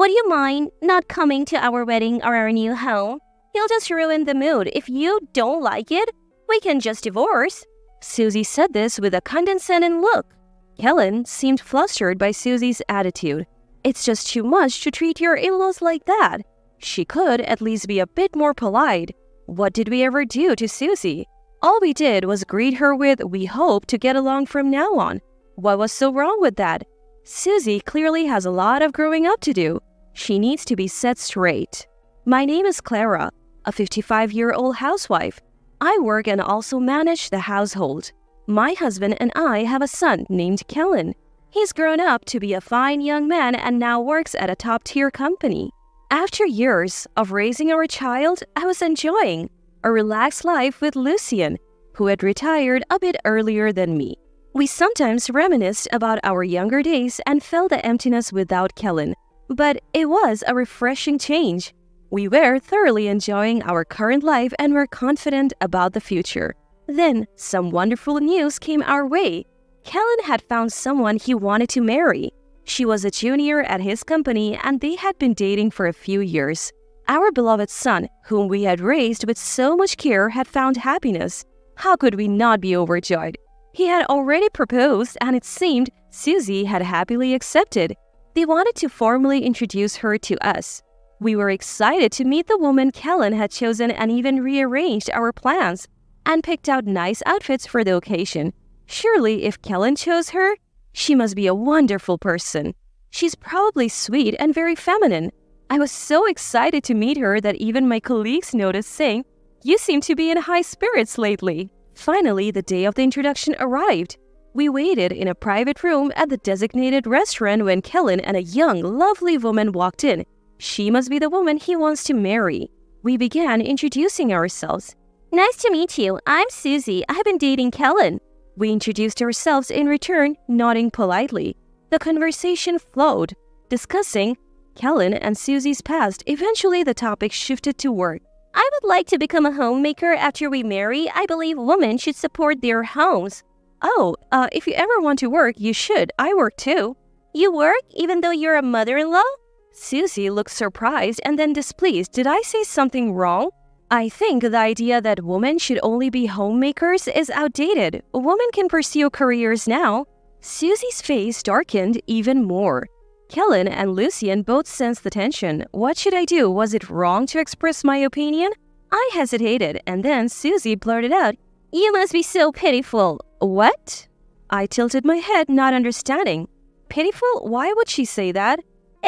Would you mind not coming to our wedding or our new home? You'll just ruin the mood. If you don't like it, we can just divorce." Susie said this with a condescending look. Kellen seemed flustered by Susie's attitude. It's just too much to treat your in-laws like that. She could at least be a bit more polite. What did we ever do to Susie? All we did was greet her with, "We hope to get along from now on." What was so wrong with that? Susie clearly has a lot of growing up to do. She needs to be set straight. My name is Clara, a 55-year-old housewife. I work and also manage the household. My husband and I have a son named Kellen. He's grown up to be a fine young man and now works at a top-tier company. After years of raising our child, I was enjoying a relaxed life with Lucien, who had retired a bit earlier than me. We sometimes reminisced about our younger days and felt the emptiness without Kellen, but it was a refreshing change. We were thoroughly enjoying our current life and were confident about the future. Then, some wonderful news came our way. Kellen had found someone he wanted to marry. She was a junior at his company and they had been dating for a few years. Our beloved son, whom we had raised with so much care, had found happiness. How could we not be overjoyed? He had already proposed and it seemed Susie had happily accepted. They wanted to formally introduce her to us. We were excited to meet the woman Kellen had chosen and even rearranged our plans and picked out nice outfits for the occasion. Surely, if Kellen chose her, she must be a wonderful person. She's probably sweet and very feminine. I was so excited to meet her that even my colleagues noticed, saying, "You seem to be in high spirits lately." Finally, the day of the introduction arrived. We waited in a private room at the designated restaurant when Kellen and a young, lovely woman walked in. She must be the woman he wants to marry. We began introducing ourselves. "Nice to meet you. I'm Susie. I've been dating Kellen." We introduced ourselves in return, nodding politely. The conversation flowed, discussing Kellen and Susie's past. Eventually, the topic shifted to work. "I would like to become a homemaker after we marry. I believe women should support their homes." "Oh, if you ever want to work, you should. I work too." "You work even though you're a mother-in-law?" Susie looked surprised and then displeased. Did I say something wrong? I think the idea that women should only be homemakers is outdated. Women can pursue careers now. Susie's face darkened even more. Kellen and Lucien both sensed the tension. What should I do? Was it wrong to express my opinion? I hesitated, and then Susie blurted out, "You must be so pitiful." "What?" I tilted my head, not understanding. Pitiful? Why would she say that?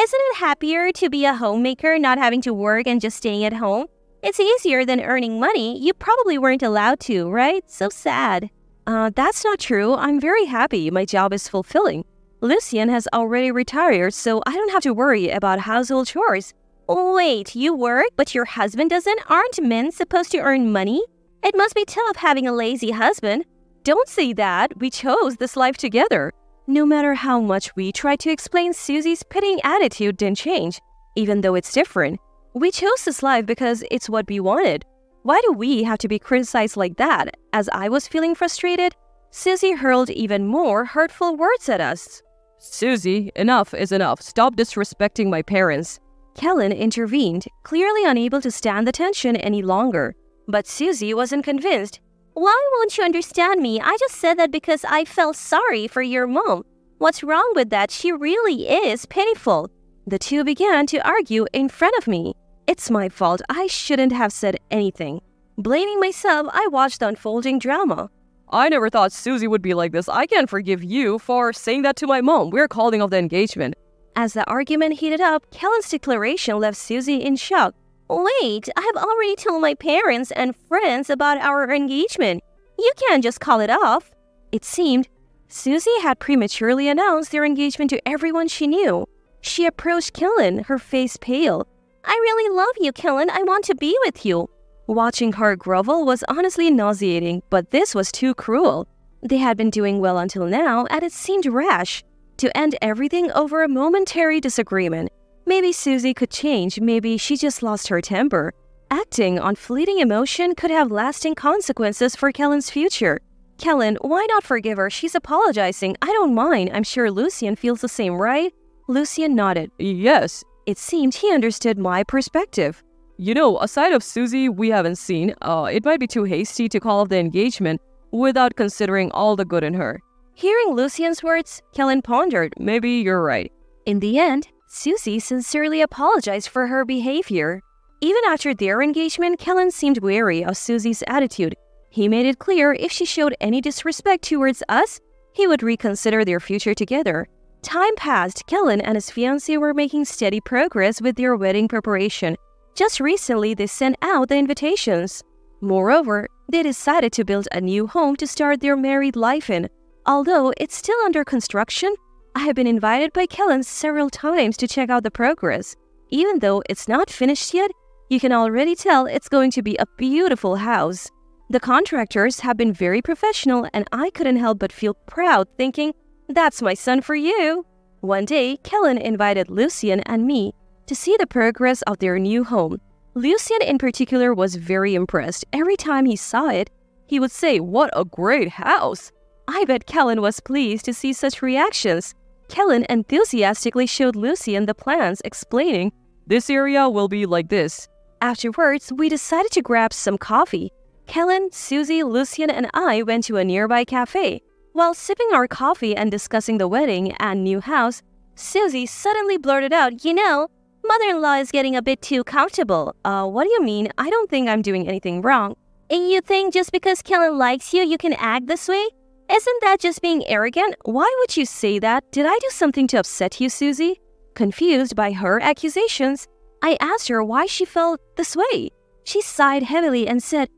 "Isn't it happier to be a homemaker, not having to work and just staying at home? It's easier than earning money. You probably weren't allowed to, right? So sad." That's not true. I'm very happy. My job is fulfilling. Lucien has already retired, so I don't have to worry about household chores. Wait, you work, but your husband doesn't? Aren't men supposed to earn money? It must be tough having a lazy husband. Don't say that. We chose this life together. No matter how much we tried to explain, Susie's pitying attitude didn't change, even though it's different. We chose this life because it's what we wanted. Why do we have to be criticized like that? As I was feeling frustrated, Susie hurled even more hurtful words at us. "Susie, enough is enough. Stop disrespecting my parents." Kellen intervened, clearly unable to stand the tension any longer. But Susie wasn't convinced. "Why won't you understand me? I just said that because I felt sorry for your mom. What's wrong with that? She really is pitiful." The two began to argue in front of me. It's my fault. I shouldn't have said anything. Blaming myself, I watched the unfolding drama. "I never thought Susie would be like this. I can't forgive you for saying that to my mom. We're calling off the engagement." As the argument heated up, Kellen's declaration left Susie in shock. "Wait, I have already told my parents and friends about our engagement. You can't just call it off." It seemed Susie had prematurely announced their engagement to everyone she knew. She approached Kellen, her face pale. "I really love you, Kellen. I want to be with you." Watching her grovel was honestly nauseating, but this was too cruel. They had been doing well until now, and it seemed rash to end everything over a momentary disagreement. Maybe Susie could change, maybe she just lost her temper. Acting on fleeting emotion could have lasting consequences for Kellen's future. Kellen, why not forgive her? She's apologizing. I don't mind. I'm sure Lucien feels the same, right? Lucien nodded. "Yes, It seemed he understood my perspective. You know, aside of Susie we haven't seen, it might be too hasty to call off the engagement without considering all the good in her. Hearing Lucian's words, Kellen pondered. Maybe you're right. In the end, Susie sincerely apologized for her behavior. Even after their engagement, Kellen seemed wary of Susie's attitude. He made it clear if she showed any disrespect towards us, he would reconsider their future together. Time passed. Kellen and his fiancée were making steady progress with their wedding preparation. Just recently, they sent out the invitations. Moreover, they decided to build a new home to start their married life in. Although it's still under construction, I have been invited by Kellen several times to check out the progress. Even though it's not finished yet, you can already tell it's going to be a beautiful house. The contractors have been very professional, and I couldn't help but feel proud thinking, that's my son for you. One day, Kellen invited Lucian and me to see the progress of their new home. Lucian in particular was very impressed. Every time he saw it, he would say, "What a great house!" I bet Kellen was pleased to see such reactions. Kellen enthusiastically showed Lucian the plans, explaining, "This area will be like this." Afterwards, we decided to grab some coffee. Kellen, Susie, Lucian, and I went to a nearby cafe. While sipping our coffee and discussing the wedding and new house, Susie suddenly blurted out, "You know, mother-in-law is getting a bit too comfortable." What do you mean? I don't think I'm doing anything wrong." "And you think just because Kellen likes you, you can act this way? Isn't that just being arrogant?" "Why would you say that? Did I do something to upset you, Susie?" Confused by her accusations, I asked her why she felt this way. She sighed heavily and said,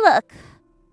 "Look,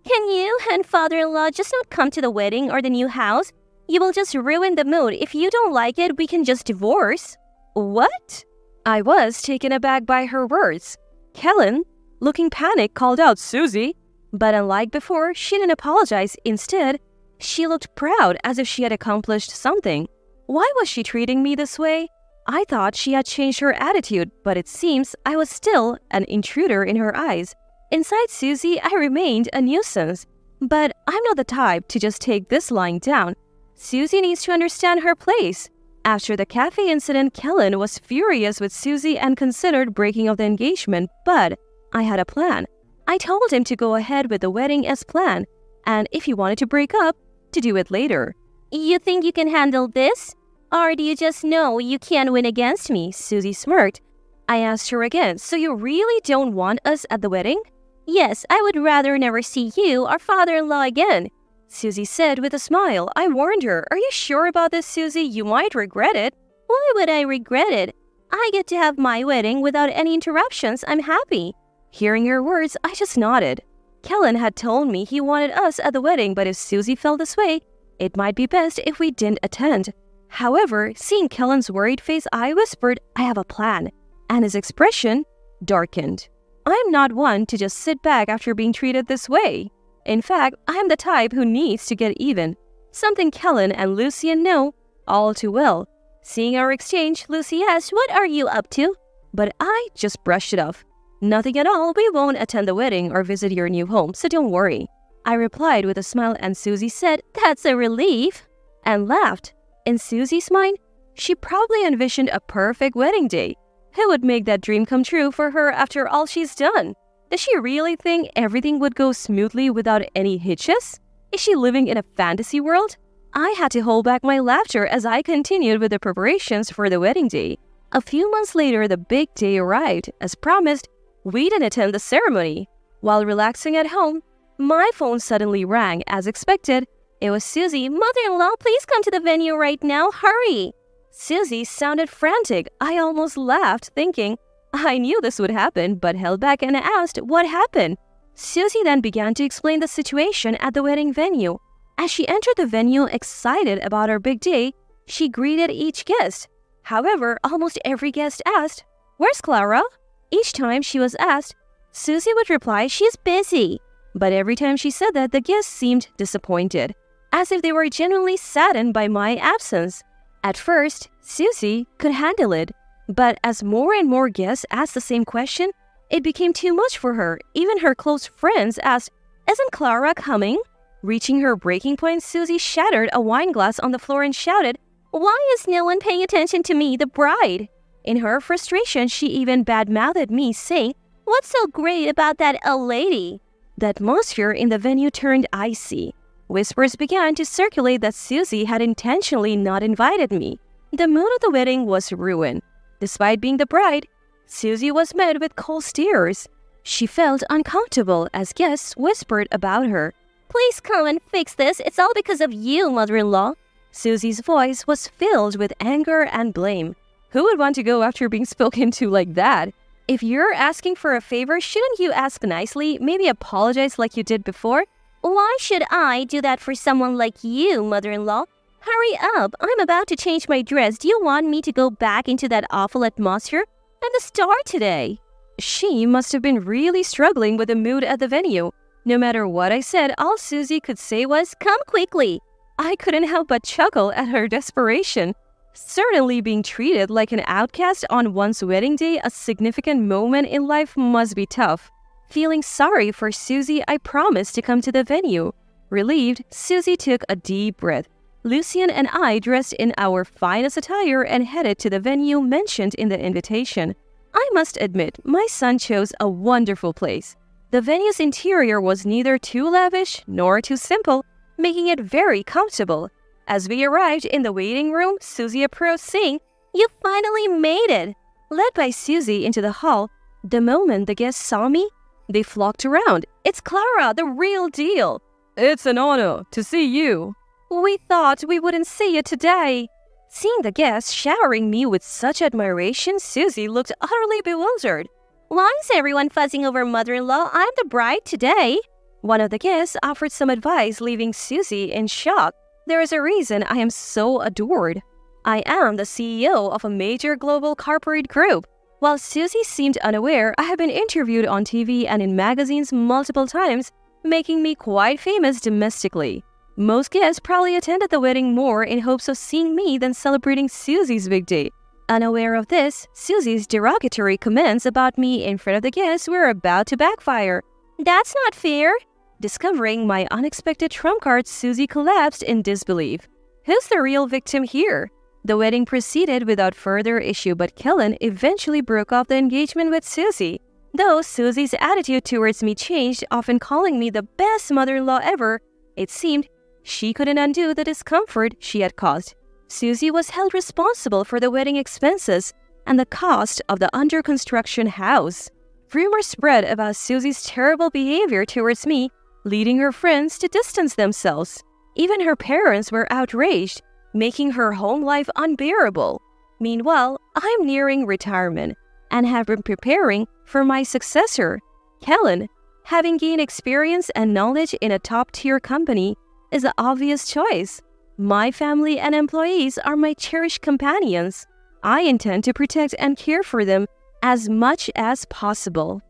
can you and father-in-law just not come to the wedding or the new house? You will just ruin the mood. If you don't like it, we can just divorce." "What?" I was taken aback by her words. Kellen, looking panicked, called out, "Susie!" But unlike before, she didn't apologize. Instead, she looked proud as if she had accomplished something. Why was she treating me this way? I thought she had changed her attitude, but it seems I was still an intruder in her eyes. Inside Susie, I remained a nuisance. But I'm not the type to just take this lying down. Susie needs to understand her place. After the cafe incident, Kellen was furious with Susie and considered breaking off the engagement, but I had a plan. I told him to go ahead with the wedding as planned, and if he wanted to break up, to do it later. "You think you can handle this? Or do you just know you can't win against me?" Susie smirked. I asked her again, "So you really don't want us at the wedding?" "Yes, I would rather never see you or father-in-law again," Susie said with a smile. I warned her, "Are you sure about this, Susie? You might regret it." "Why would I regret it? I get to have my wedding without any interruptions. I'm happy." Hearing her words, I just nodded. Kellen had told me he wanted us at the wedding, but if Susie felt this way, it might be best if we didn't attend. However, seeing Kellen's worried face, I whispered, "I have a plan," and his expression darkened. I'm not one to just sit back after being treated this way. In fact, I'm the type who needs to get even, something Kellen and Lucian know all too well. Seeing our exchange, Lucy asked, "What are you up to?" But I just brushed it off. "Nothing at all. We won't attend the wedding or visit your new home, so don't worry." I replied with a smile, and Susie said, "That's a relief," and laughed. In Susie's mind, she probably envisioned a perfect wedding day. Who would make that dream come true for her after all she's done? Does she really think everything would go smoothly without any hitches? Is she living in a fantasy world? I had to hold back my laughter as I continued with the preparations for the wedding day. A few months later, the big day arrived. As promised, we didn't attend the ceremony. While relaxing at home, my phone suddenly rang. As expected, it was Susie. "Mother-in-law, please come to the venue right now. Hurry!" Susie sounded frantic. I almost laughed, thinking I knew this would happen, but held back and asked what happened. Susie then began to explain the situation at the wedding venue. As she entered the venue excited about her big day, she greeted each guest. However, almost every guest asked, "Where's Clara?" Each time she was asked, Susie would reply, "She's busy." But every time she said that, the guests seemed disappointed, as if they were genuinely saddened by my absence. At first, Susie could handle it, but as more and more guests asked the same question, it became too much for her. Even her close friends asked, "Isn't Clara coming?" Reaching her breaking point, Susie shattered a wine glass on the floor and shouted, "Why is no one paying attention to me, the bride?" In her frustration, she even badmouthed me, saying, "What's so great about that old lady?" The atmosphere in the venue turned icy. Whispers began to circulate that Susie had intentionally not invited me. The mood of the wedding was ruined. Despite being the bride, Susie was met with cold stares. She felt uncomfortable as guests whispered about her. "Please come and fix this. It's all because of you, mother-in-law." Susie's voice was filled with anger and blame. Who would want to go after being spoken to like that? If you're asking for a favor, shouldn't you ask nicely? Maybe apologize like you did before? "Why should I do that for someone like you, mother-in-law? Hurry up. I'm about to change my dress. Do you want me to go back into that awful atmosphere? I'm the star today." She must have been really struggling with the mood at the venue. No matter what I said, all Susie could say was, "Come quickly." I couldn't help but chuckle at her desperation. Certainly being treated like an outcast on one's wedding day, a significant moment in life, must be tough. Feeling sorry for Susie, I promised to come to the venue. Relieved, Susie took a deep breath. Lucien and I dressed in our finest attire and headed to the venue mentioned in the invitation. I must admit, my son chose a wonderful place. The venue's interior was neither too lavish nor too simple, making it very comfortable. As we arrived in the waiting room, Susie approached, saying, "You finally made it." Led by Susie into the hall, the moment the guests saw me, they flocked around. "It's Clara, the real deal." "It's an honor to see you." "We thought we wouldn't see you today." Seeing the guests showering me with such admiration, Susie looked utterly bewildered. "Why is everyone fussing over mother-in-law? I'm the bride today." One of the guests offered some advice, leaving Susie in shock. There is a reason I am so adored. I am the CEO of a major global corporate group. While Susie seemed unaware, I have been interviewed on TV and in magazines multiple times, making me quite famous domestically. Most guests probably attended the wedding more in hopes of seeing me than celebrating Susie's big day. Unaware of this, Susie's derogatory comments about me in front of the guests were about to backfire. "That's not fair." Discovering my unexpected trump card, Susie collapsed in disbelief. Who's the real victim here? The wedding proceeded without further issue, but Kellen eventually broke off the engagement with Susie. Though Susie's attitude towards me changed, often calling me the best mother-in-law ever, it seemed she couldn't undo the discomfort she had caused. Susie was held responsible for the wedding expenses and the cost of the under-construction house. Rumors spread about Susie's terrible behavior towards me, leading her friends to distance themselves. Even her parents were outraged, making her home life unbearable. Meanwhile, I'm nearing retirement and have been preparing for my successor. Kellen, having gained experience and knowledge in a top-tier company, is the obvious choice. My family and employees are my cherished companions. I intend to protect and care for them as much as possible.